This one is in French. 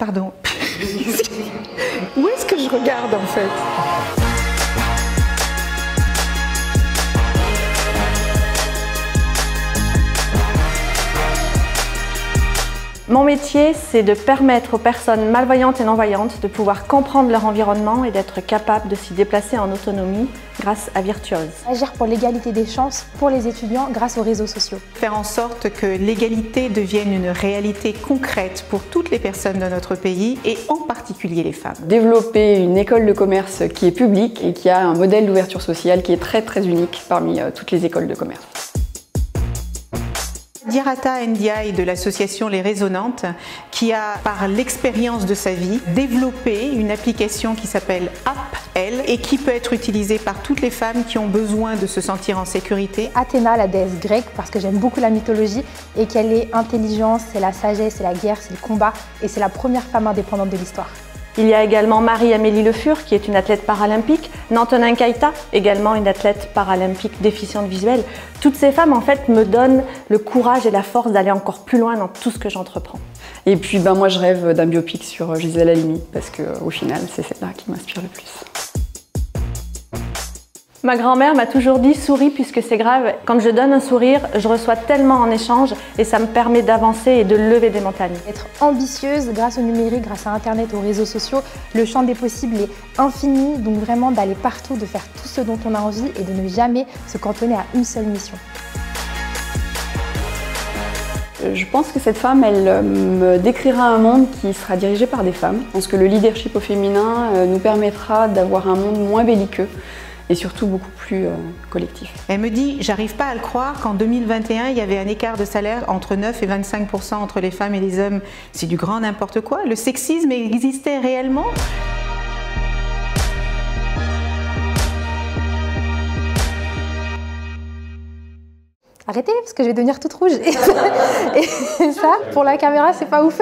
Pardon. Où est-ce que je regarde en fait? Mon métier, c'est de permettre aux personnes malvoyantes et non-voyantes de pouvoir comprendre leur environnement et d'être capables de s'y déplacer en autonomie grâce à Virtuose. Agir pour l'égalité des chances pour les étudiants grâce aux réseaux sociaux. Faire en sorte que l'égalité devienne une réalité concrète pour toutes les personnes de notre pays et en particulier les femmes. Développer une école de commerce qui est publique et qui a un modèle d'ouverture sociale qui est très unique parmi toutes les écoles de commerce. Diarata Ndiaye de l'association Les Résonantes qui a, par l'expérience de sa vie, développé une application qui s'appelle App-Elle et qui peut être utilisée par toutes les femmes qui ont besoin de se sentir en sécurité. Athéna, la déesse grecque, parce que j'aime beaucoup la mythologie et qu'elle est intelligence, c'est la sagesse, c'est la guerre, c'est le combat et c'est la première femme indépendante de l'histoire. Il y a également Marie-Amélie Le Fur, qui est une athlète paralympique, Nantonin Keita, également une athlète paralympique déficiente visuelle. Toutes ces femmes, en fait, me donnent le courage et la force d'aller encore plus loin dans tout ce que j'entreprends. Et puis, moi, je rêve d'un biopic sur Gisèle Halimi, parce qu'au final, c'est celle-là qui m'inspire le plus. Ma grand-mère m'a toujours dit « souris puisque c'est grave ». Quand je donne un sourire, je reçois tellement en échange et ça me permet d'avancer et de lever des montagnes. Être ambitieuse grâce au numérique, grâce à Internet, aux réseaux sociaux, le champ des possibles est infini, donc vraiment d'aller partout, de faire tout ce dont on a envie et de ne jamais se cantonner à une seule mission. Je pense que cette femme, elle me décrira un monde qui sera dirigé par des femmes. Je pense que le leadership au féminin nous permettra d'avoir un monde moins belliqueux et surtout beaucoup plus collectif. Elle me dit, j'arrive pas à le croire qu'en 2021, il y avait un écart de salaire entre 9 et 25% entre les femmes et les hommes. C'est du grand n'importe quoi. Le sexisme existait réellement? Arrêtez, parce que je vais devenir toute rouge. Et ça, pour la caméra, c'est pas ouf.